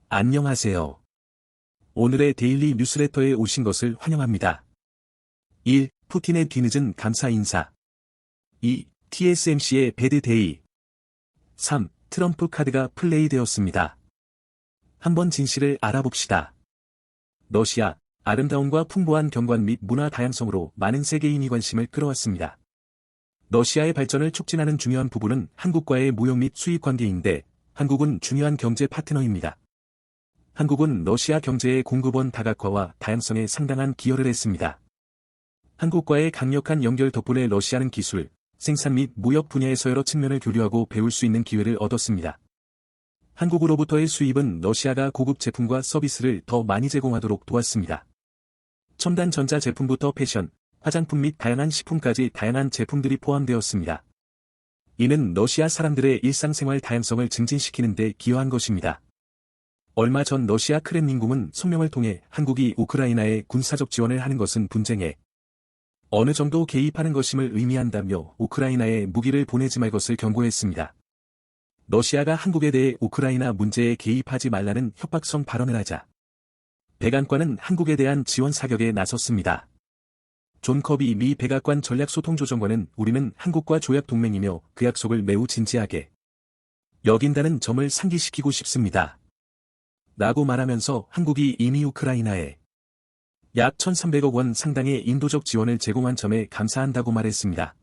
안녕하세요. 오늘의 데일리 뉴스레터에 오신 것을 환영합니다. 1. 푸틴의 뒤늦은 감사 인사. 2. TSMC의 배드데이. 3. 트럼프 카드가 플레이되었습니다. 한번 진실을 알아봅시다. 러시아, 아름다움과 풍부한 경관 및 문화 다양성으로 많은 세계인이 관심을 끌어왔습니다. 러시아의 발전을 촉진하는 중요한 부분은 한국과의 무역 및 수입 관계인데, 한국은 중요한 경제 파트너입니다. 한국은 러시아 경제의 공급원 다각화와 다양성에 상당한 기여를 했습니다. 한국과의 강력한 연결 덕분에 러시아는 기술, 생산 및 무역 분야에서 여러 측면을 교류하고 배울 수 있는 기회를 얻었습니다. 한국으로부터의 수입은 러시아가 고급 제품과 서비스를 더 많이 제공하도록 도왔습니다. 첨단 전자 제품부터 패션, 화장품 및 다양한 식품까지 다양한 제품들이 포함되었습니다. 이는 러시아 사람들의 일상생활 다양성을 증진시키는 데 기여한 것입니다. 얼마 전 러시아 크렘린궁은 성명을 통해 한국이 우크라이나에 군사적 지원을 하는 것은 분쟁에 어느 정도 개입하는 것임을 의미한다며 우크라이나에 무기를 보내지 말 것을 경고했습니다. 러시아가 한국에 대해 우크라이나 문제에 개입하지 말라는 협박성 발언을 하자 백안과는 한국에 대한 지원 사격에 나섰습니다. 존 커비 미 백악관 전략소통조정관은 우리는 한국과 조약 동맹이며 그 약속을 매우 진지하게 여긴다는 점을 상기시키고 싶습니다. 라고 말하면서 한국이 이미 우크라이나에 약 1,300억 원 상당의 인도적 지원을 제공한 점에 감사한다고 말했습니다.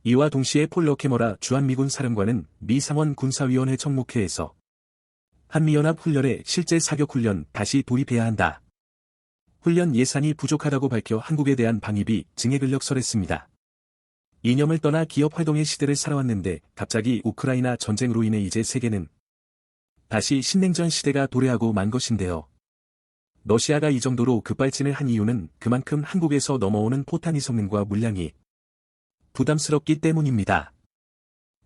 이와 동시에 폴 러케머라 주한미군 사령관은 미 상원 군사위원회 청목회에서 한미연합 훈련에 실제 사격훈련 다시 돌입해야 한다. 훈련 예산이 부족하다고 밝혀 한국에 대한 방위비 증액 근력설했습니다. 이념을 떠나 기업 활동의 시대를 살아왔는데 갑자기 우크라이나 전쟁으로 인해 이제 세계는 다시 신냉전 시대가 도래하고 만 것인데요. 러시아가 이 정도로 급발진을 한 이유는 그만큼 한국에서 넘어오는 포탄이 성능과 물량이 부담스럽기 때문입니다.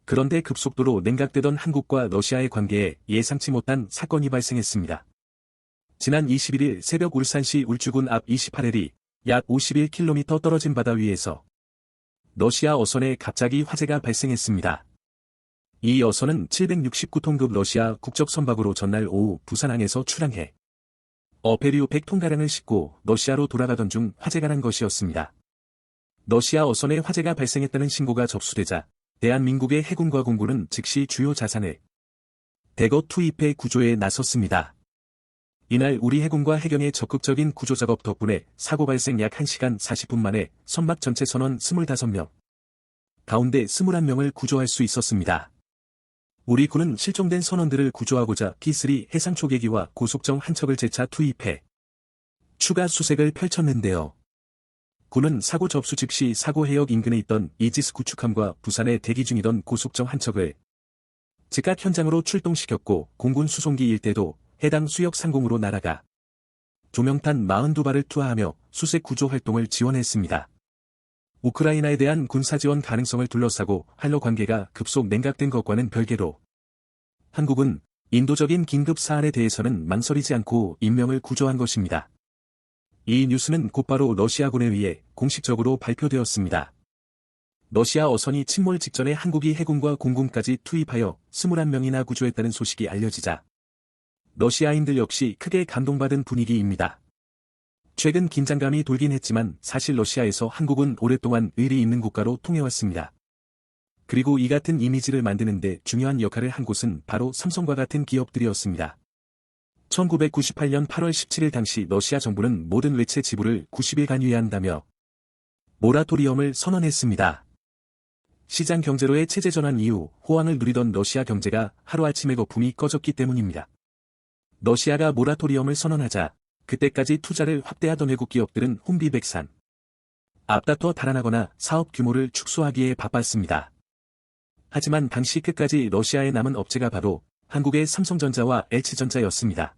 그런데 급속도로 냉각되던 한국과 러시아의 관계에 예상치 못한 사건이 발생했습니다. 지난 21일 새벽 울산시 울주군 앞 28L이 약 51km 떨어진 바다 위에서 러시아 어선에 갑자기 화재가 발생했습니다. 이 어선은 769톤급 러시아 국적 선박으로 전날 오후 부산항에서 출항해 어패류 100톤가량을 싣고 러시아로 돌아가던 중 화재가 난 것이었습니다. 러시아 어선에 화재가 발생했다는 신고가 접수되자 대한민국의 해군과 공군은 즉시 주요 자산을 대거 투입해 구조에 나섰습니다. 이날 우리 해군과 해경의 적극적인 구조작업 덕분에 사고 발생 약 1시간 40분 만에 선박 전체 선원 25명 가운데 21명을 구조할 수 있었습니다. 우리 군은 실종된 선원들을 구조하고자 P3 해상 초계기와 고속정 한 척을 재차 투입해 추가 수색을 펼쳤는데요. 군은 사고 접수 즉시 사고 해역 인근에 있던 이지스 구축함과 부산에 대기 중이던 고속정 한 척을 즉각 현장으로 출동시켰고 공군 수송기 일대도 해당 수역 상공으로 날아가 조명탄 42발을 투하하며 수색 구조 활동을 지원했습니다. 우크라이나에 대한 군사지원 가능성을 둘러싸고 한러 관계가 급속 냉각된 것과는 별개로 한국은 인도적인 긴급 사안에 대해서는 망설이지 않고 인명을 구조한 것입니다. 이 뉴스는 곧바로 러시아군에 의해 공식적으로 발표되었습니다. 러시아 어선이 침몰 직전에 한국이 해군과 공군까지 투입하여 21명이나 구조했다는 소식이 알려지자 러시아인들 역시 크게 감동받은 분위기입니다. 최근 긴장감이 돌긴 했지만 사실 러시아에서 한국은 오랫동안 의리 있는 국가로 통해왔습니다. 그리고 이 같은 이미지를 만드는데 중요한 역할을 한 곳은 바로 삼성과 같은 기업들이었습니다. 1998년 8월 17일 당시 러시아 정부는 모든 외채 지불을 90일간 유예한다며 모라토리엄을 선언했습니다. 시장 경제로의 체제 전환 이후 호황을 누리던 러시아 경제가 하루아침에 거품이 꺼졌기 때문입니다. 러시아가 모라토리엄을 선언하자 그때까지 투자를 확대하던 외국 기업들은 혼비백산, 앞다퉈 달아나거나 사업 규모를 축소하기에 바빴습니다. 하지만 당시 끝까지 러시아에 남은 업체가 바로 한국의 삼성전자와 LG전자였습니다.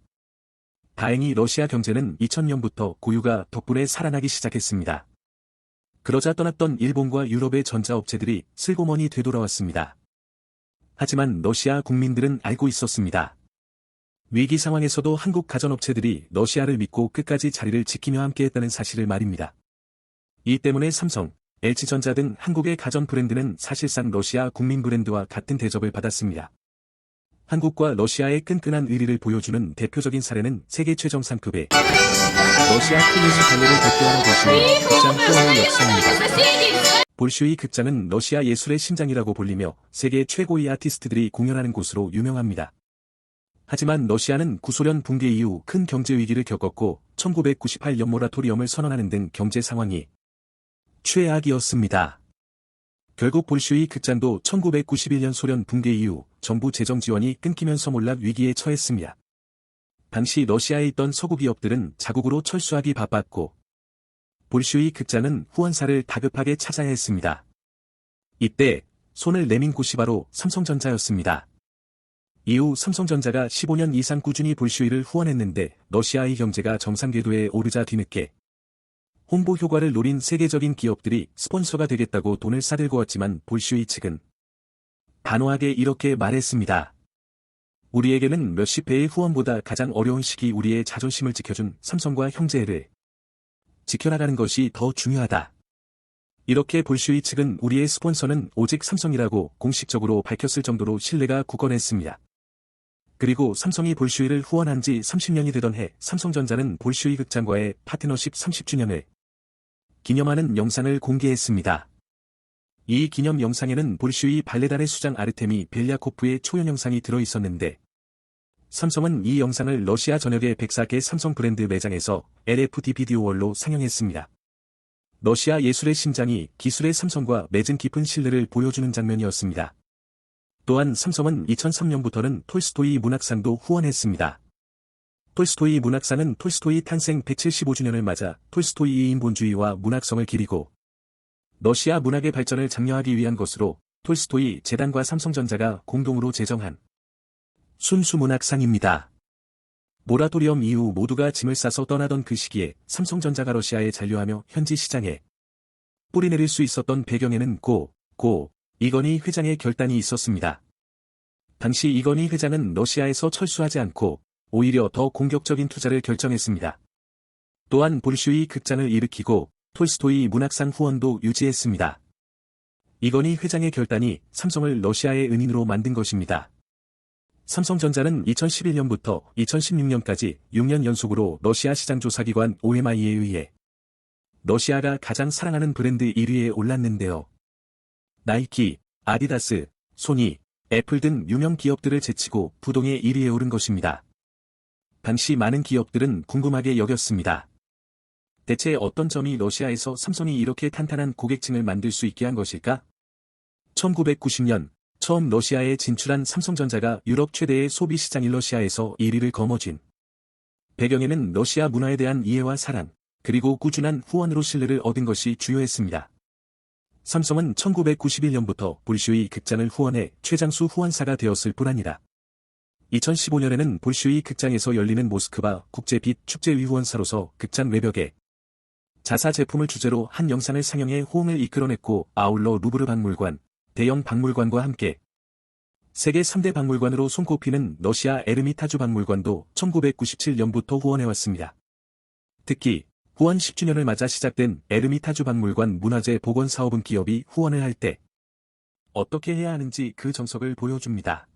다행히 러시아 경제는 2000년부터 고유가 덕분에 살아나기 시작했습니다. 그러자 떠났던 일본과 유럽의 전자업체들이 슬그머니 되돌아왔습니다. 하지만 러시아 국민들은 알고 있었습니다. 위기 상황에서도 한국 가전업체들이 러시아를 믿고 끝까지 자리를 지키며 함께했다는 사실을 말입니다. 이 때문에 삼성, LG전자 등 한국의 가전 브랜드는 사실상 러시아 국민 브랜드와 같은 대접을 받았습니다. 한국과 러시아의 끈끈한 의리를 보여주는 대표적인 사례는 세계 최정 상급의 러시아 테니스 발레를 대표하는 볼쇼이 극장 후원의 역사입니다. 볼쇼이 극장은 러시아 예술의 심장이라고 불리며 세계 최고의 아티스트들이 공연하는 곳으로 유명합니다. 하지만 러시아는 구소련 붕괴 이후 큰 경제 위기를 겪었고 1998년 모라토리엄을 선언하는 등 경제 상황이 최악이었습니다. 결국 볼쇼이 극장도 1991년 소련 붕괴 이후 정부 재정 지원이 끊기면서 몰락 위기에 처했습니다. 당시 러시아에 있던 서구 기업들은 자국으로 철수하기 바빴고 볼쇼이 극장은 후원사를 다급하게 찾아야 했습니다. 이때 손을 내민 곳이 바로 삼성전자였습니다. 이후 삼성전자가 15년 이상 꾸준히 볼쇼이를 후원했는데 러시아의 경제가 정상 궤도에 오르자 뒤늦게 홍보 효과를 노린 세계적인 기업들이 스폰서가 되겠다고 돈을 싸들고 왔지만 볼쇼이 측은 단호하게 이렇게 말했습니다. 우리에게는 몇십 배의 후원보다 가장 어려운 시기 우리의 자존심을 지켜준 삼성과 형제를 지켜나가는 것이 더 중요하다. 이렇게 볼쇼이 측은 우리의 스폰서는 오직 삼성이라고 공식적으로 밝혔을 정도로 신뢰가 굳건했습니다. 그리고 삼성이 볼쇼이를 후원한 지 30년이 되던 해 삼성전자는 볼쇼이 극장과의 파트너십 30주년을 기념하는 영상을 공개했습니다. 이 기념 영상에는 볼쇼이 발레단의 수장 아르테미 벨야코프의 초연 영상이 들어있었는데 삼성은 이 영상을 러시아 전역의 104개 삼성 브랜드 매장에서 LFD 비디오월로 상영했습니다. 러시아 예술의 심장이 기술의 삼성과 맺은 깊은 신뢰를 보여주는 장면이었습니다. 또한 삼성은 2003년부터는 톨스토이 문학상도 후원했습니다. 톨스토이 문학상은 톨스토이 탄생 175주년을 맞아 톨스토이의 인본주의와 문학성을 기리고 러시아 문학의 발전을 장려하기 위한 것으로 톨스토이 재단과 삼성전자가 공동으로 제정한 순수 문학상입니다. 모라토리엄 이후 모두가 짐을 싸서 떠나던 그 시기에 삼성전자가 러시아에 잔류하며 현지 시장에 뿌리내릴 수 있었던 배경에는 이건희 회장의 결단이 있었습니다. 당시 이건희 회장은 러시아에서 철수하지 않고 오히려 더 공격적인 투자를 결정했습니다. 또한 볼쇼이 극장을 일으키고 톨스토이 문학상 후원도 유지했습니다. 이건희 회장의 결단이 삼성을 러시아의 은인으로 만든 것입니다. 삼성전자는 2011년부터 2016년까지 6년 연속으로 러시아 시장조사기관 OMI에 의해 러시아가 가장 사랑하는 브랜드 1위에 올랐는데요. 나이키, 아디다스, 소니, 애플 등 유명 기업들을 제치고 부동의 1위에 오른 것입니다. 당시 많은 기업들은 궁금하게 여겼습니다. 대체 어떤 점이 러시아에서 삼성이 이렇게 탄탄한 고객층을 만들 수 있게 한 것일까? 1990년 처음 러시아에 진출한 삼성전자가 유럽 최대의 소비 시장인 러시아에서 1위를 거머쥔 배경에는 러시아 문화에 대한 이해와 사랑, 그리고 꾸준한 후원으로 신뢰를 얻은 것이 주요했습니다. 삼성은 1991년부터 볼쇼이 극장을 후원해 최장수 후원사가 되었을 뿐 아니라 2015년에는 볼쇼이 극장에서 열리는 모스크바 국제 빛 축제의 후원사로서 극장 외벽에 자사 제품을 주제로 한 영상을 상영해 호응을 이끌어냈고 아울러 루브르 박물관, 대형 박물관과 함께 세계 3대 박물관으로 손꼽히는 러시아 에르미타주 박물관도 1997년부터 후원해왔습니다. 특히 후원 10주년을 맞아 시작된 에르미타주 박물관 문화재 복원 사업은 기업이 후원을 할 때 어떻게 해야 하는지 그 정석을 보여줍니다.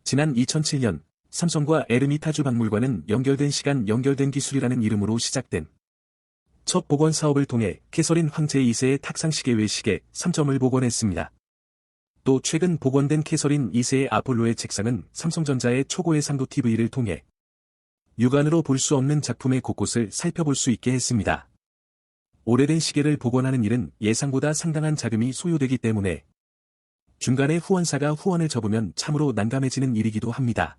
지난 2007년 삼성과 에르미타주 박물관은 연결된 시간 연결된 기술이라는 이름으로 시작된 첫 복원 사업을 통해 캐서린 황제 2세의 탁상시계 외시계 3점을 복원했습니다. 또 최근 복원된 캐서린 2세의 아폴로의 책상은 삼성전자의 초고해 상도 TV를 통해 육안으로 볼 수 없는 작품의 곳곳을 살펴볼 수 있게 했습니다. 오래된 시계를 복원하는 일은 예상보다 상당한 자금이 소요되기 때문에 중간에 후원사가 후원을 접으면 참으로 난감해지는 일이기도 합니다.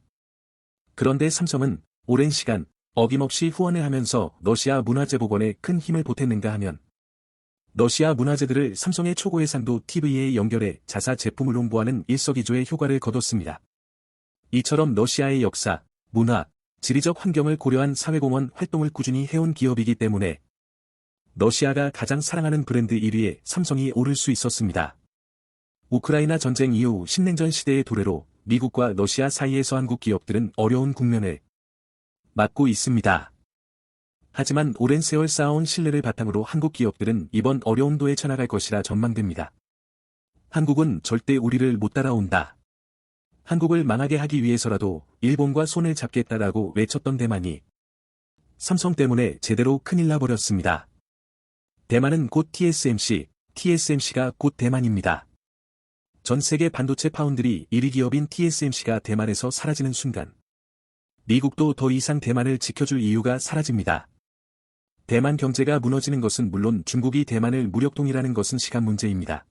그런데 삼성은 오랜 시간 어김없이 후원을 하면서 러시아 문화재 복원에 큰 힘을 보탰는가 하면 러시아 문화재들을 삼성의 초고해 상도 TV에 연결해 자사 제품을 홍보하는 일석이조의 효과를 거뒀습니다. 이처럼 러시아의 역사, 문화, 지리적 환경을 고려한 사회공헌 활동을 꾸준히 해온 기업이기 때문에 러시아가 가장 사랑하는 브랜드 1위에 삼성이 오를 수 있었습니다. 우크라이나 전쟁 이후 신냉전 시대의 도래로 미국과 러시아 사이에서 한국 기업들은 어려운 국면을 맞고 있습니다. 하지만 오랜 세월 쌓아온 신뢰를 바탕으로 한국 기업들은 이번 어려움도 헤쳐나갈 것이라 전망됩니다. 한국은 절대 우리를 못 따라온다. 한국을 망하게 하기 위해서라도 일본과 손을 잡겠다라고 외쳤던 대만이 삼성 때문에 제대로 큰일 나버렸습니다. 대만은 곧 TSMC, TSMC가 곧 대만입니다. 전 세계 반도체 파운드리 1위 기업인 TSMC가 대만에서 사라지는 순간 미국도 더 이상 대만을 지켜줄 이유가 사라집니다. 대만 경제가 무너지는 것은 물론 중국이 대만을 무력통일하는 것은 시간 문제입니다.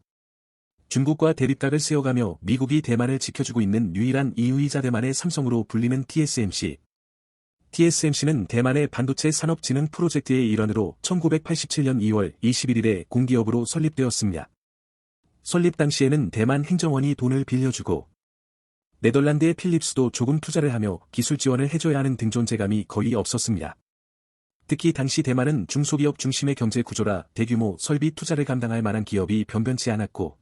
중국과 대립각을 세워가며 미국이 대만을 지켜주고 있는 유일한 이유이자 대만의 삼성으로 불리는 TSMC. TSMC는 대만의 반도체 산업 진흥 프로젝트의 일환으로 1987년 2월 21일에 공기업으로 설립되었습니다. 설립 당시에는 대만 행정원이 돈을 빌려주고 네덜란드의 필립스도 조금 투자를 하며 기술 지원을 해줘야 하는 등 존재감이 거의 없었습니다. 특히 당시 대만은 중소기업 중심의 경제 구조라 대규모 설비 투자를 감당할 만한 기업이 변변치 않았고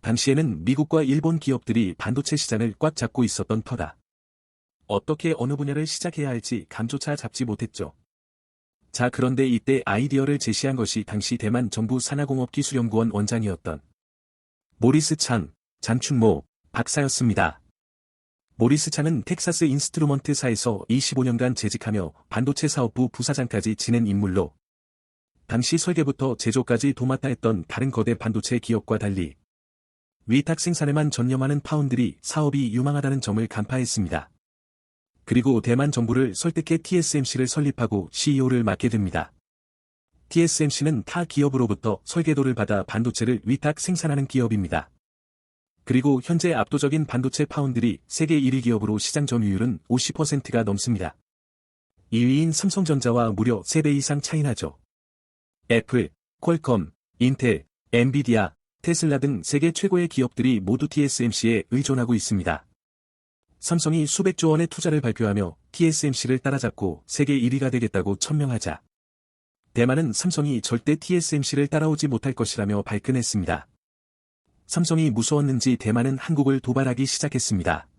당시에는 미국과 일본 기업들이 반도체 시장을 꽉 잡고 있었던 터다. 어떻게 어느 분야를 시작해야 할지 감조차 잡지 못했죠. 자, 그런데 이때 아이디어를 제시한 것이 당시 대만 정부 산하공업기술연구원 원장이었던 모리스 창, 장춘모 박사였습니다. 모리스 창은 텍사스 인스트루먼트사에서 25년간 재직하며 반도체 사업부 부사장까지 지낸 인물로 당시 설계부터 제조까지 도맡아 했던 다른 거대 반도체 기업과 달리 위탁 생산에만 전념하는 파운드리 사업이 유망하다는 점을 간파했습니다. 그리고 대만 정부를 설득해 TSMC를 설립하고 CEO를 맡게 됩니다. TSMC는 타 기업으로부터 설계도를 받아 반도체를 위탁 생산하는 기업입니다. 그리고 현재 압도적인 반도체 파운드리 세계 1위 기업으로 시장 점유율은 50%가 넘습니다. 2위인 삼성전자와 무려 3배 이상 차이나죠. 애플, 퀄컴, 인텔, 엔비디아, 테슬라 등 세계 최고의 기업들이 모두 TSMC에 의존하고 있습니다. 삼성이 수백조 원의 투자를 발표하며 TSMC를 따라잡고 세계 1위가 되겠다고 천명하자 대만은 삼성이 절대 TSMC를 따라오지 못할 것이라며 발끈했습니다. 삼성이 무서웠는지 대만은 한국을 도발하기 시작했습니다.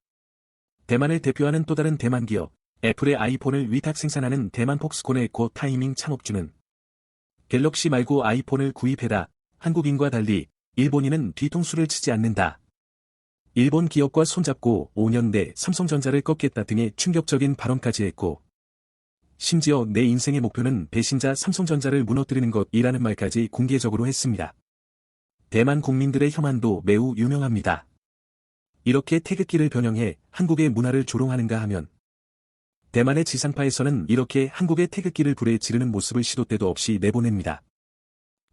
대만을 대표하는 또 다른 대만 기업, 애플의 아이폰을 위탁 생산하는 대만 폭스콘의 고 타이밍 창업주는 갤럭시 말고 아이폰을 구입해라. 한국인과 달리 일본인은 뒤통수를 치지 않는다. 일본 기업과 손잡고 5년 내 삼성전자를 꺾겠다 등의 충격적인 발언까지 했고 심지어 내 인생의 목표는 배신자 삼성전자를 무너뜨리는 것이라는 말까지 공개적으로 했습니다. 대만 국민들의 혐한도 매우 유명합니다. 이렇게 태극기를 변형해 한국의 문화를 조롱하는가 하면 대만의 지상파에서는 이렇게 한국의 태극기를 불에 지르는 모습을 시도 때도 없이 내보냅니다.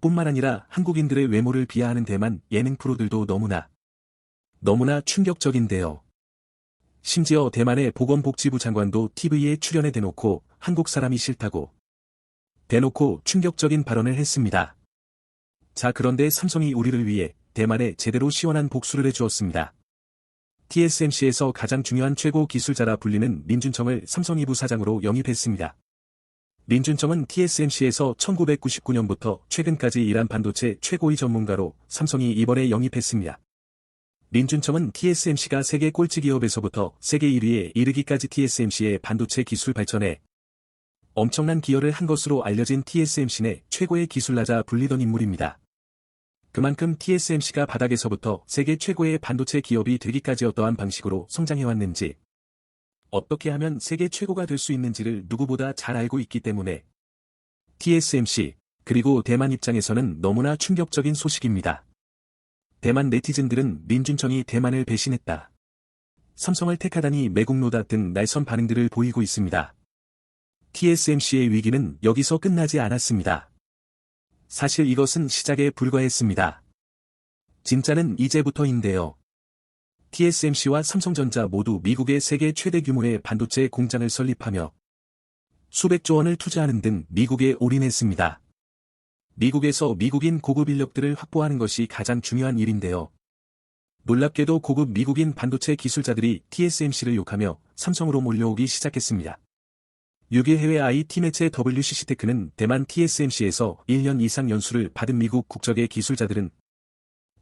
뿐만 아니라 한국인들의 외모를 비하하는 대만 예능 프로들도 너무나 충격적인데요. 심지어 대만의 보건복지부 장관도 TV에 출연해 대놓고 한국 사람이 싫다고 대놓고 충격적인 발언을 했습니다. 자, 그런데 삼성이 우리를 위해 대만에 제대로 시원한 복수를 해주었습니다. TSMC에서 가장 중요한 최고 기술자라 불리는 린준청을 삼성 2부 사장으로 영입했습니다. 린준청은 TSMC에서 1999년부터 최근까지 일한 반도체 최고위 전문가로 삼성이 이번에 영입했습니다. 린준청은 TSMC가 세계 꼴찌 기업에서부터 세계 1위에 이르기까지 TSMC의 반도체 기술 발전에 엄청난 기여를 한 것으로 알려진 TSMC 내 최고의 기술라자 불리던 인물입니다. 그만큼 TSMC가 바닥에서부터 세계 최고의 반도체 기업이 되기까지 어떠한 방식으로 성장해왔는지, 어떻게 하면 세계 최고가 될 수 있는지를 누구보다 잘 알고 있기 때문에 TSMC, 그리고 대만 입장에서는 너무나 충격적인 소식입니다. 대만 네티즌들은 린준청이 대만을 배신했다, 삼성을 택하다니 매국노다 등 날선 반응들을 보이고 있습니다. TSMC의 위기는 여기서 끝나지 않았습니다. 사실 이것은 시작에 불과했습니다. 진짜는 이제부터인데요. TSMC와 삼성전자 모두 미국의 세계 최대 규모의 반도체 공장을 설립하며 수백조 원을 투자하는 등 미국에 올인했습니다. 미국에서 미국인 고급 인력들을 확보하는 것이 가장 중요한 일인데요. 놀랍게도 고급 미국인 반도체 기술자들이 TSMC를 욕하며 삼성으로 몰려오기 시작했습니다. 6일 해외 IT 매체 WCC테크는 대만 TSMC에서 1년 이상 연수를 받은 미국 국적의 기술자들은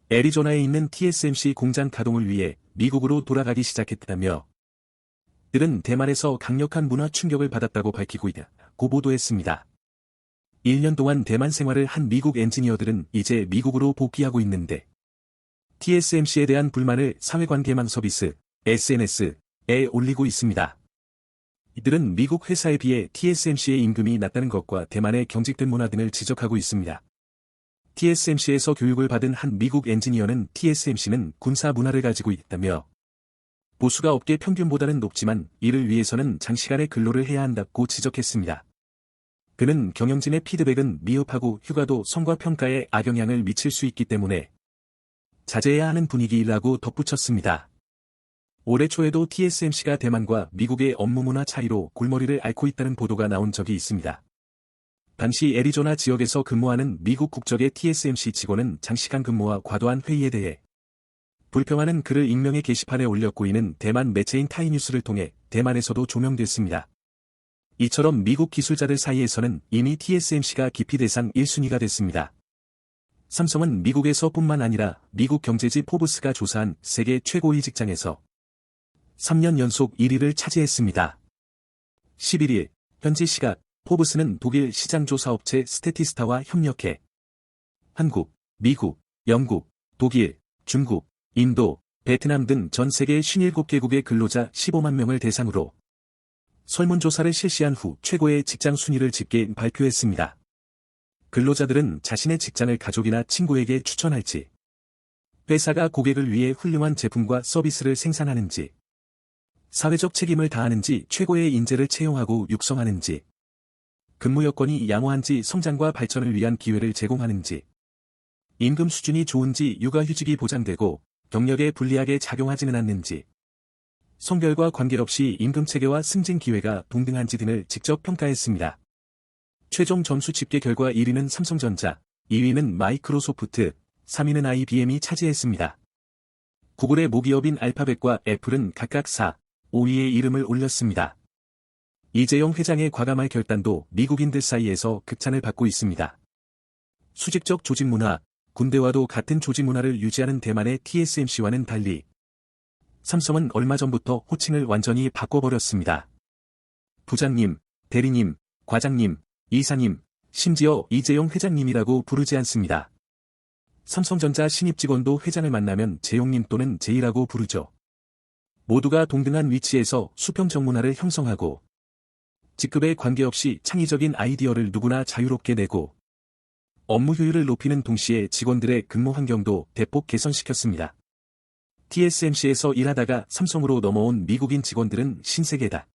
애리조나에 있는 TSMC 공장 가동을 위해 미국으로 돌아가기 시작했다며 들은 대만에서 강력한 문화 충격을 받았다고 밝히고 있다고 보도했습니다. 1년 동안 대만 생활을 한 미국 엔지니어들은 이제 미국으로 복귀하고 있는데 TSMC에 대한 불만을 사회관계망 서비스 SNS에 올리고 있습니다. 이들은 미국 회사에 비해 TSMC의 임금이 낮다는 것과 대만의 경직된 문화 등을 지적하고 있습니다. TSMC에서 교육을 받은 한 미국 엔지니어는 TSMC는 군사 문화를 가지고 있다며 보수가 업계 평균보다는 높지만 이를 위해서는 장시간의 근로를 해야 한다고 지적했습니다. 그는 경영진의 피드백은 미흡하고 휴가도 성과 평가에 악영향을 미칠 수 있기 때문에 자제해야 하는 분위기라고 덧붙였습니다. 올해 초에도 TSMC가 대만과 미국의 업무 문화 차이로 골머리를 앓고 있다는 보도가 나온 적이 있습니다. 당시 애리조나 지역에서 근무하는 미국 국적의 TSMC 직원은 장시간 근무와 과도한 회의에 대해 불평하는 글을 익명의 게시판에 올렸고 이는 대만 매체인 타이뉴스를 통해 대만에서도 조명됐습니다. 이처럼 미국 기술자들 사이에서는 이미 TSMC가 기피 대상 1순위가 됐습니다. 삼성은 미국에서뿐만 아니라 미국 경제지 포브스가 조사한 세계 최고위 직장에서 3년 연속 1위를 차지했습니다. 11일 현지 시각 포브스는 독일 시장조사업체 스태티스타와 협력해 한국, 미국, 영국, 독일, 중국, 인도, 베트남 등 전 세계 57개국의 근로자 15만 명을 대상으로 설문조사를 실시한 후 최고의 직장 순위를 집계 발표했습니다. 근로자들은 자신의 직장을 가족이나 친구에게 추천할지, 회사가 고객을 위해 훌륭한 제품과 서비스를 생산하는지, 사회적 책임을 다하는지 최고의 인재를 채용하고 육성하는지, 근무 여건이 양호한지 성장과 발전을 위한 기회를 제공하는지, 임금 수준이 좋은지 육아휴직이 보장되고 경력에 불리하게 작용하지는 않는지, 성별과 관계없이 임금 체계와 승진 기회가 동등한지 등을 직접 평가했습니다. 최종 점수 집계 결과 1위는 삼성전자, 2위는 마이크로소프트, 3위는 IBM이 차지했습니다. 구글의 모기업인 알파벳과 애플은 각각 4, 5위에 이름을 올렸습니다. 이재용 회장의 과감할 결단도 미국인들 사이에서 극찬을 받고 있습니다. 수직적 조직 문화, 군대와도 같은 조직 문화를 유지하는 대만의 TSMC와는 달리 삼성은 얼마 전부터 호칭을 완전히 바꿔버렸습니다. 부장님, 대리님, 과장님, 이사님, 심지어 이재용 회장님이라고 부르지 않습니다. 삼성전자 신입 직원도 회장을 만나면 재용님 또는 제이라고 부르죠. 모두가 동등한 위치에서 수평적 문화를 형성하고 직급에 관계없이 창의적인 아이디어를 누구나 자유롭게 내고 업무 효율을 높이는 동시에 직원들의 근무 환경도 대폭 개선시켰습니다. TSMC에서 일하다가 삼성으로 넘어온 미국인 직원들은 신세계다.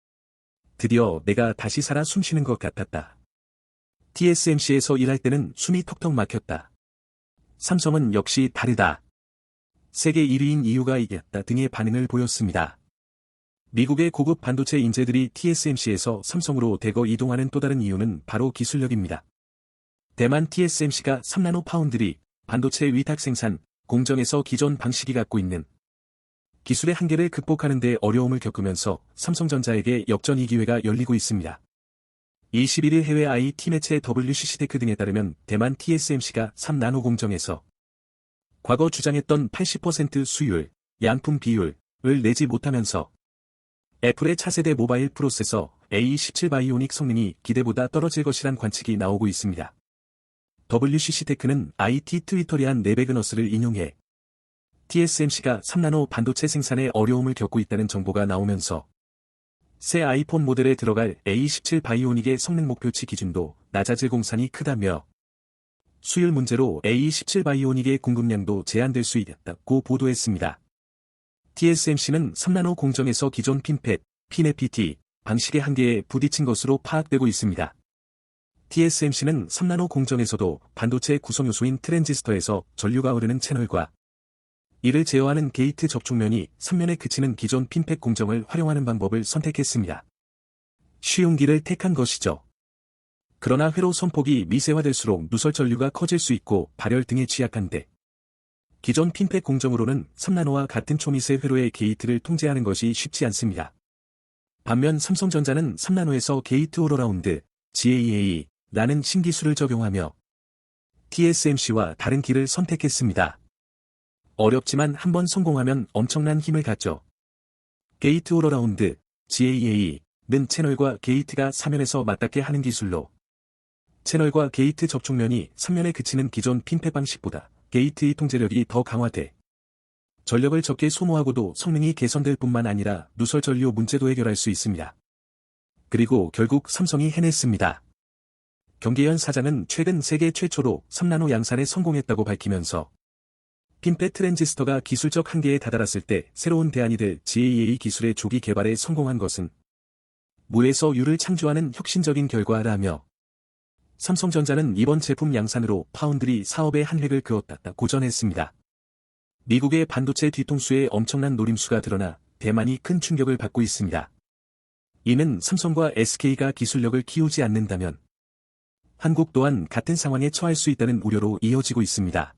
드디어 내가 다시 살아 숨쉬는 것 같았다. TSMC에서 일할 때는 숨이 턱턱 막혔다. 삼성은 역시 다르다. 세계 1위인 이유가 이겼다 등의 반응을 보였습니다. 미국의 고급 반도체 인재들이 TSMC에서 삼성으로 대거 이동하는 또 다른 이유는 바로 기술력입니다. 대만 TSMC가 3나노 파운드리, 반도체 위탁 생산, 공정에서 기존 방식이 갖고 있는 기술의 한계를 극복하는 데 어려움을 겪으면서 삼성전자에게 역전이 기회가 열리고 있습니다. 21일 해외 IT 매체 WCC테크 등에 따르면 대만 TSMC가 3나노 공정에서 과거 주장했던 80% 수율, 양품 비율을 내지 못하면서 애플의 차세대 모바일 프로세서 A17 바이오닉 성능이 기대보다 떨어질 것이란 관측이 나오고 있습니다. WCC테크는 IT 트위터리안 네베그너스를 인용해 TSMC가 3나노 반도체 생산에 어려움을 겪고 있다는 정보가 나오면서 새 아이폰 모델에 들어갈 A17 바이오닉의 성능 목표치 기준도 낮아질 공산이 크다며 수율 문제로 A17 바이오닉의 공급량도 제한될 수 있다고 보도했습니다. TSMC는 3나노 공정에서 기존 핀팻, 핀FET 방식의 한계에 부딪힌 것으로 파악되고 있습니다. TSMC는 3나노 공정에서도 반도체 구성요소인 트랜지스터에서 전류가 흐르는 채널과 이를 제어하는 게이트 접촉면이 3면에 그치는 기존 핀팻 공정을 활용하는 방법을 선택했습니다. 쉬운 길을 택한 것이죠. 그러나 회로 선폭이 미세화될수록 누설 전류가 커질 수 있고 발열 등에 취약한데 기존 핀팻 공정으로는 3나노와 같은 초미세 회로의 게이트를 통제하는 것이 쉽지 않습니다. 반면 삼성전자는 3나노에서 게이트 올어라운드, GAA라는 신기술을 적용하며 TSMC와 다른 길을 선택했습니다. 어렵지만 한번 성공하면 엄청난 힘을 갖죠. 게이트 올어라운드, GAA는 채널과 게이트가 3면에서 맞닿게 하는 기술로 채널과 게이트 접촉면이 3면에 그치는 기존 핀팻 방식보다 게이트의 통제력이 더 강화돼 전력을 적게 소모하고도 성능이 개선될 뿐만 아니라 누설 전류 문제도 해결할 수 있습니다. 그리고 결국 삼성이 해냈습니다. 경계현 사장은 최근 세계 최초로 3나노 양산에 성공했다고 밝히면서 핀펫 트랜지스터가 기술적 한계에 다다랐을 때 새로운 대안이 될 GAA 기술의 조기 개발에 성공한 것은 무에서 유를 창조하는 혁신적인 결과라며 삼성전자는 이번 제품 양산으로 파운드리 사업의 한 획을 그었다 고전했습니다. 미국의 반도체 뒤통수에 엄청난 노림수가 드러나 대만이 큰 충격을 받고 있습니다. 이는 삼성과 SK가 기술력을 키우지 않는다면 한국 또한 같은 상황에 처할 수 있다는 우려로 이어지고 있습니다.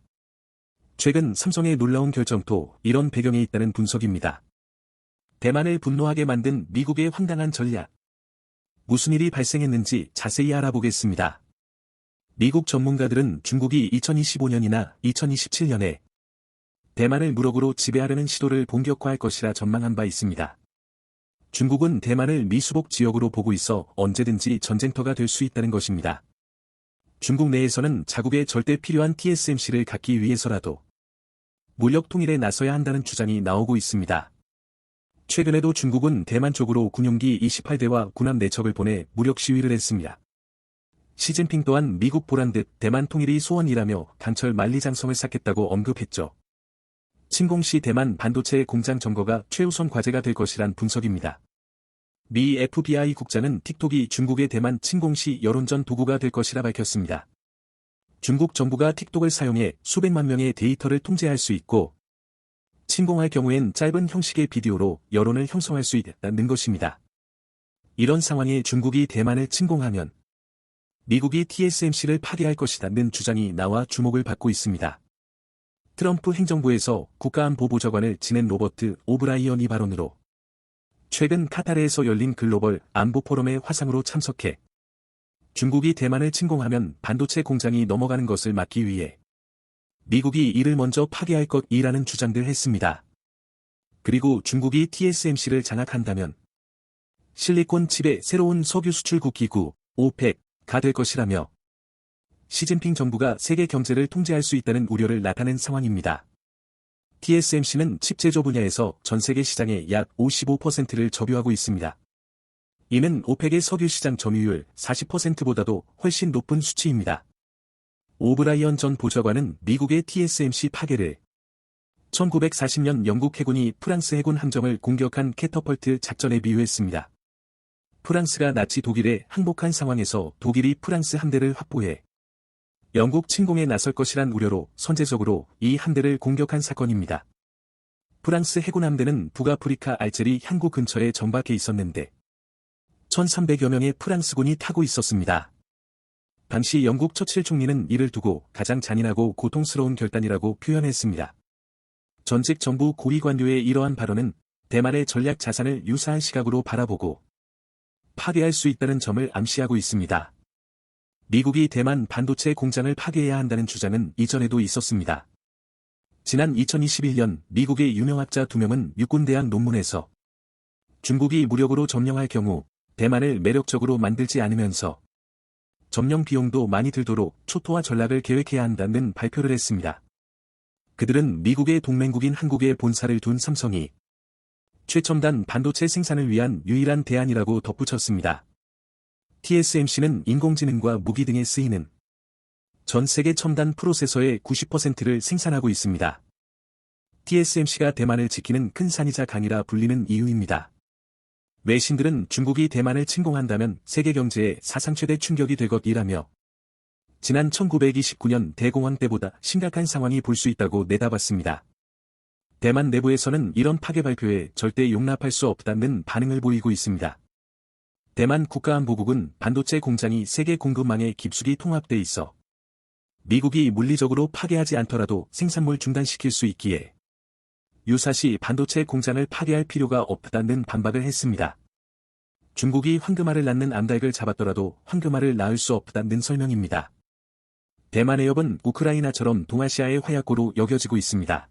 최근 삼성의 놀라운 결정도 이런 배경에 있다는 분석입니다. 대만을 분노하게 만든 미국의 황당한 전략. 무슨 일이 발생했는지 자세히 알아보겠습니다. 미국 전문가들은 중국이 2025년이나 2027년에 대만을 무력으로 지배하려는 시도를 본격화할 것이라 전망한 바 있습니다. 중국은 대만을 미수복 지역으로 보고 있어 언제든지 전쟁터가 될 수 있다는 것입니다. 중국 내에서는 자국에 절대 필요한 TSMC를 갖기 위해서라도 물력 통일에 나서야 한다는 주장이 나오고 있습니다. 최근에도 중국은 대만 쪽으로 군용기 28대와 군함 4척을 보내 무력 시위를 했습니다. 시진핑 또한 미국 보란 듯 대만 통일이 소원이라며 강철 만리장성을 쌓겠다고 언급했죠. 침공시 대만 반도체 공장 점거가 최우선 과제가 될 것이란 분석입니다. 미 FBI 국장은 틱톡이 중국의 대만 침공시 여론전 도구가 될 것이라 밝혔습니다. 중국 정부가 틱톡을 사용해 수백만 명의 데이터를 통제할 수 있고 침공할 경우엔 짧은 형식의 비디오로 여론을 형성할 수 있다는 것입니다. 이런 상황에 중국이 대만을 침공하면 미국이 TSMC를 파괴할 것이라는 주장이 나와 주목을 받고 있습니다. 트럼프 행정부에서 국가안보보좌관을 지낸 로버트 오브라이언이 발언으로 최근 카타르에서 열린 글로벌 안보 포럼의 화상으로 참석해 중국이 대만을 침공하면 반도체 공장이 넘어가는 것을 막기 위해 미국이 이를 먼저 파괴할 것이라는 주장들 했습니다. 그리고 중국이 TSMC를 장악한다면 실리콘 칩의 새로운 석유 수출국 기구 오펙가 될 것이라며 시진핑 정부가 세계 경제를 통제할 수 있다는 우려를 나타낸 상황입니다. TSMC는 칩 제조 분야에서 전 세계 시장의 약 55%를 점유하고 있습니다. 이는 오펙의 석유 시장 점유율 40%보다도 훨씬 높은 수치입니다. 오브라이언 전 보좌관은 미국의 TSMC 파괴를 1940년 영국 해군이 프랑스 해군 함정을 공격한 캐터펄트 작전에 비유했습니다. 프랑스가 나치 독일에 항복한 상황에서 독일이 프랑스 함대를 확보해 영국 침공에 나설 것이란 우려로 선제적으로 이 함대를 공격한 사건입니다. 프랑스 해군 함대는 북아프리카 알제리 항구 근처에 정박해 있었는데 1,300여 명의 프랑스군이 타고 있었습니다. 당시 영국 처칠 총리는 이를 두고 가장 잔인하고 고통스러운 결단이라고 표현했습니다. 전직 정부 고위 관료의 이러한 발언은 대만의 전략 자산을 유사한 시각으로 바라보고 파괴할 수 있다는 점을 암시하고 있습니다. 미국이 대만 반도체 공장을 파괴해야 한다는 주장은 이전에도 있었습니다. 지난 2021년 미국의 유명학자 2명은 육군대학 논문에서 중국이 무력으로 점령할 경우 대만을 매력적으로 만들지 않으면서 점령 비용도 많이 들도록 초토화 전략을 계획해야 한다는 발표를 했습니다. 그들은 미국의 동맹국인 한국에 본사를 둔 삼성이 최첨단 반도체 생산을 위한 유일한 대안이라고 덧붙였습니다. TSMC는 인공지능과 무기 등에 쓰이는 전 세계 첨단 프로세서의 90%를 생산하고 있습니다. TSMC가 대만을 지키는 큰 산이자 강이라 불리는 이유입니다. 외신들은 중국이 대만을 침공한다면 세계 경제에 사상 최대 충격이 될 것이라며 지난 1929년 대공황 때보다 심각한 상황이 볼 수 있다고 내다봤습니다. 대만 내부에서는 이런 파괴 발표에 절대 용납할 수 없다는 반응을 보이고 있습니다. 대만 국가안보국은 반도체 공장이 세계 공급망에 깊숙이 통합돼 있어 미국이 물리적으로 파괴하지 않더라도 생산물 중단시킬 수 있기에 유사시 반도체 공장을 파괴할 필요가 없다는 반박을 했습니다. 중국이 황금알을 낳는 암탉을 잡았더라도 황금알을 낳을 수 없다는 설명입니다. 대만 해협은 우크라이나처럼 동아시아의 화약고로 여겨지고 있습니다.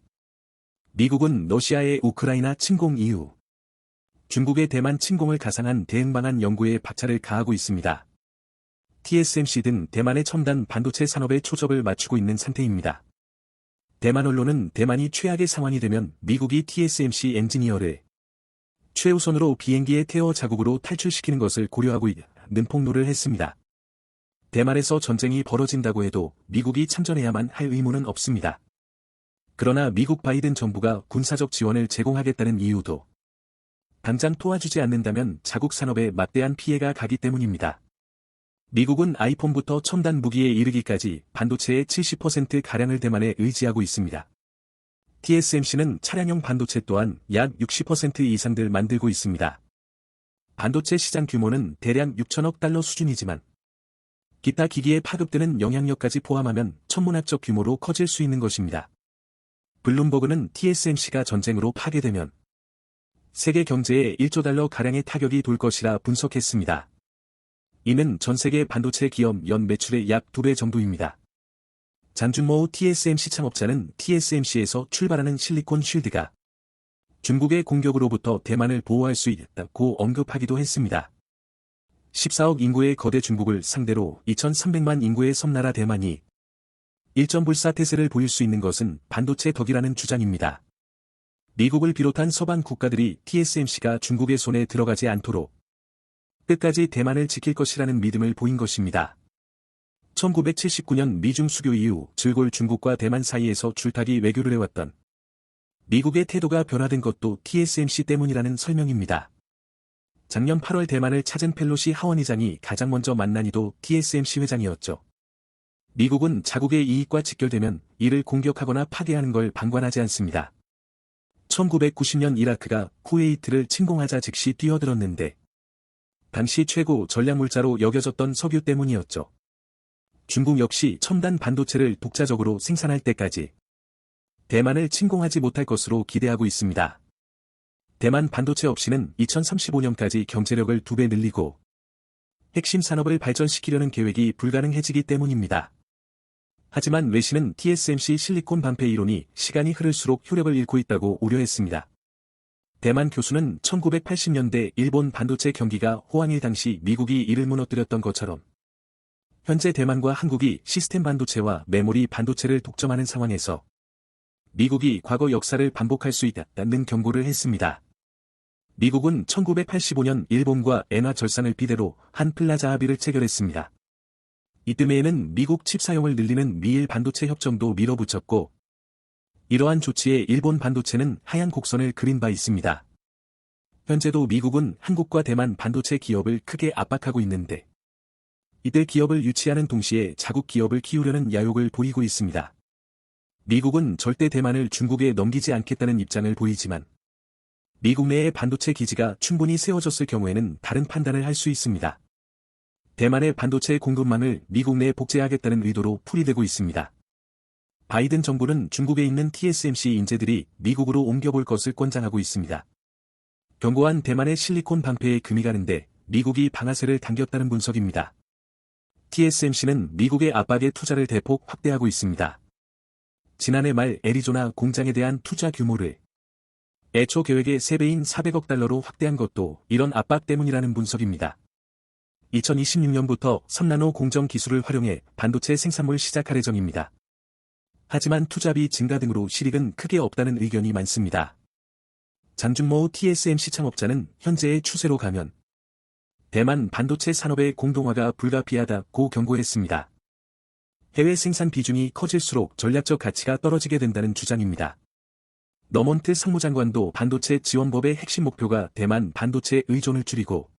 미국은 러시아의 우크라이나 침공 이후 중국의 대만 침공을 가상한 대응 방안 연구에 박차를 가하고 있습니다. TSMC 등 대만의 첨단 반도체 산업에 초점을 맞추고 있는 상태입니다. 대만 언론은 대만이 최악의 상황이 되면 미국이 TSMC 엔지니어를 최우선으로 비행기에 태워 자국으로 탈출시키는 것을 고려하고 있는 폭로를 했습니다. 대만에서 전쟁이 벌어진다고 해도 미국이 참전해야만 할 의무는 없습니다. 그러나 미국 바이든 정부가 군사적 지원을 제공하겠다는 이유도 당장 도와주지 않는다면 자국 산업에 막대한 피해가 가기 때문입니다. 미국은 아이폰부터 첨단 무기에 이르기까지 반도체의 70%가량을 대만에 의지하고 있습니다. TSMC는 차량용 반도체 또한 약 60% 이상들 만들고 있습니다. 반도체 시장 규모는 대략 6천억 달러 수준이지만 기타 기기에 파급되는 영향력까지 포함하면 천문학적 규모로 커질 수 있는 것입니다. 블룸버그는 TSMC가 전쟁으로 파괴되면 세계 경제에 1조 달러 가량의 타격이 돌 것이라 분석했습니다. 이는 전 세계 반도체 기업 연 매출의 약 2배 정도입니다. 장준모 TSMC 창업자는 TSMC에서 출발하는 실리콘 쉴드가 중국의 공격으로부터 대만을 보호할 수 있다고 언급하기도 했습니다. 14억 인구의 거대 중국을 상대로 2300만 인구의 섬나라 대만이 일점불사태세를 보일 수 있는 것은 반도체 덕이라는 주장입니다. 미국을 비롯한 서방 국가들이 TSMC가 중국의 손에 들어가지 않도록 끝까지 대만을 지킬 것이라는 믿음을 보인 것입니다. 1979년 미중 수교 이후 즐골 중국과 대만 사이에서 줄타기 외교를 해왔던 미국의 태도가 변화된 것도 TSMC 때문이라는 설명입니다. 작년 8월 대만을 찾은 펠로시 하원의장이 가장 먼저 만난 이도 TSMC 회장이었죠. 미국은 자국의 이익과 직결되면 이를 공격하거나 파괴하는 걸 방관하지 않습니다. 1990년 이라크가 쿠웨이트를 침공하자 즉시 뛰어들었는데 당시 최고 전략물자로 여겨졌던 석유 때문이었죠. 중국 역시 첨단 반도체를 독자적으로 생산할 때까지 대만을 침공하지 못할 것으로 기대하고 있습니다. 대만 반도체 없이는 2035년까지 경제력을 2배 늘리고 핵심 산업을 발전시키려는 계획이 불가능해지기 때문입니다. 하지만 외신은 TSMC 실리콘 반패 이론이 시간이 흐를수록 효력을 잃고 있다고 우려했습니다. 대만 교수는 1980년대 일본 반도체 경기가 호황일 당시 미국이 이를 무너뜨렸던 것처럼 현재 대만과 한국이 시스템 반도체와 메모리 반도체를 독점하는 상황에서 미국이 과거 역사를 반복할 수 있다는 경고를 했습니다. 미국은 1985년 일본과 엔화 절상을 비대로 한 플라자 합의를 체결했습니다. 이듬해에는 미국 칩 사용을 늘리는 미일 반도체 협정도 밀어붙였고 이러한 조치에 일본 반도체는 하얀 곡선을 그린 바 있습니다. 현재도 미국은 한국과 대만 반도체 기업을 크게 압박하고 있는데 이들 기업을 유치하는 동시에 자국 기업을 키우려는 야욕을 보이고 있습니다. 미국은 절대 대만을 중국에 넘기지 않겠다는 입장을 보이지만 미국 내의 반도체 기지가 충분히 세워졌을 경우에는 다른 판단을 할 수 있습니다. 대만의 반도체 공급망을 미국 내에 복제하겠다는 의도로 풀이되고 있습니다. 바이든 정부는 중국에 있는 TSMC 인재들이 미국으로 옮겨볼 것을 권장하고 있습니다. 견고한 대만의 실리콘 방패에 금이 가는데 미국이 방아쇠를 당겼다는 분석입니다. TSMC는 미국의 압박에 투자를 대폭 확대하고 있습니다. 지난해 말 애리조나 공장에 대한 투자 규모를 애초 계획의 3배인 400억 달러로 확대한 것도 이런 압박 때문이라는 분석입니다. 2026년부터 3나노 공정 기술을 활용해 반도체 생산을 시작할 예정입니다. 하지만 투자비 증가 등으로 실익은 크게 없다는 의견이 많습니다. 장준모 TSMC 창업자는 현재의 추세로 가면 대만 반도체 산업의 공동화가 불가피하다고 경고했습니다. 해외 생산 비중이 커질수록 전략적 가치가 떨어지게 된다는 주장입니다. 너먼트 상무장관도 반도체 지원법의 핵심 목표가 대만 반도체 의존을 줄이고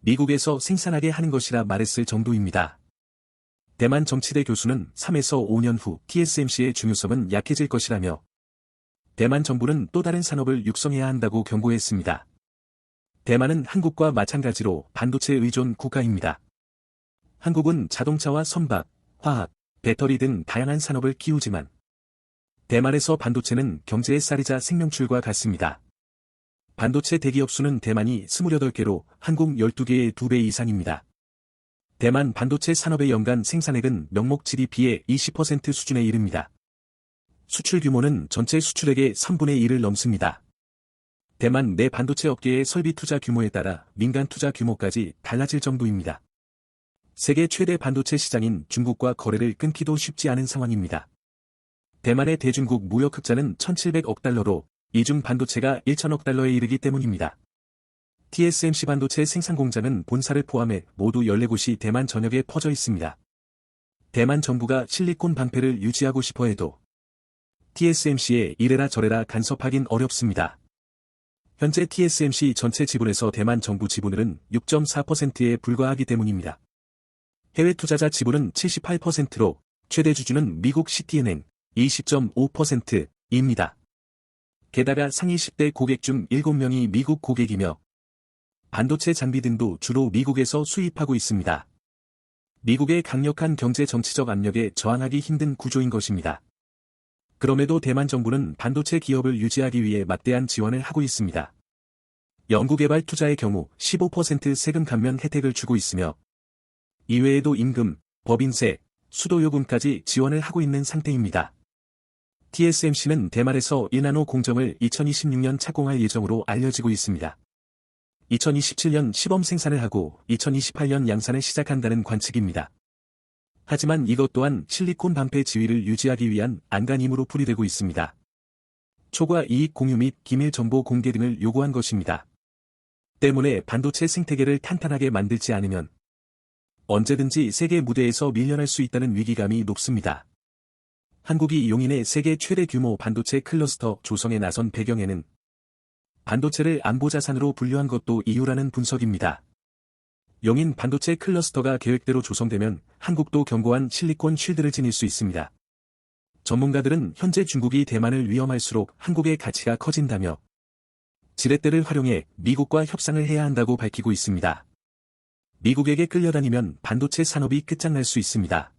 미국에서 생산하게 하는 것이라 말했을 정도입니다. 대만 정치대 교수는 3에서 5년 후 TSMC의 중요성은 약해질 것이라며 대만 정부는 또 다른 산업을 육성해야 한다고 경고했습니다. 대만은 한국과 마찬가지로 반도체 의존 국가입니다. 한국은 자동차와 선박, 화학, 배터리 등 다양한 산업을 키우지만 대만에서 반도체는 경제의 쌀이자 생명줄과 같습니다. 반도체 대기업 수는 대만이 28개로 한국 12개의 2배 이상입니다. 대만 반도체 산업의 연간 생산액은 명목 GDP의 20% 수준에 이릅니다. 수출 규모는 전체 수출액의 3분의 1을 넘습니다. 대만 내 반도체 업계의 설비 투자 규모에 따라 민간 투자 규모까지 달라질 정도입니다. 세계 최대 반도체 시장인 중국과 거래를 끊기도 쉽지 않은 상황입니다. 대만의 대중국 무역 흑자는 1,700억 달러로 이 중 반도체가 1,000억 달러에 이르기 때문입니다. TSMC 반도체 생산 공장은 본사를 포함해 모두 14곳이 대만 전역에 퍼져 있습니다. 대만 정부가 실리콘 방패를 유지하고 싶어 해도 TSMC에 이래라 저래라 간섭하긴 어렵습니다. 현재 TSMC 전체 지분에서 대만 정부 지분율은 6.4%에 불과하기 때문입니다. 해외 투자자 지분은 78%로 최대 주주는 미국 시티은행 20.5%입니다. 게다가 상위 10대 고객 중 7명이 미국 고객이며 반도체 장비 등도 주로 미국에서 수입하고 있습니다. 미국의 강력한 경제 정치적 압력에 저항하기 힘든 구조인 것입니다. 그럼에도 대만 정부는 반도체 기업을 유지하기 위해 막대한 지원을 하고 있습니다. 연구개발 투자의 경우 15% 세금 감면 혜택을 주고 있으며 이외에도 임금, 법인세, 수도요금까지 지원을 하고 있는 상태입니다. TSMC는 대만에서 1나노 공정을 2026년 착공할 예정으로 알려지고 있습니다. 2027년 시범 생산을 하고 2028년 양산을 시작한다는 관측입니다. 하지만 이것 또한 실리콘 방패 지위를 유지하기 위한 안간힘으로 풀이되고 있습니다. 초과 이익 공유 및 기밀 정보 공개 등을 요구한 것입니다. 때문에 반도체 생태계를 탄탄하게 만들지 않으면 언제든지 세계 무대에서 밀려날 수 있다는 위기감이 높습니다. 한국이 용인의 세계 최대 규모 반도체 클러스터 조성에 나선 배경에는 반도체를 안보자산으로 분류한 것도 이유라는 분석입니다. 용인 반도체 클러스터가 계획대로 조성되면 한국도 견고한 실리콘 쉴드를 지닐 수 있습니다. 전문가들은 현재 중국이 대만을 위험할수록 한국의 가치가 커진다며 지렛대를 활용해 미국과 협상을 해야 한다고 밝히고 있습니다. 미국에게 끌려다니면 반도체 산업이 끝장날 수 있습니다.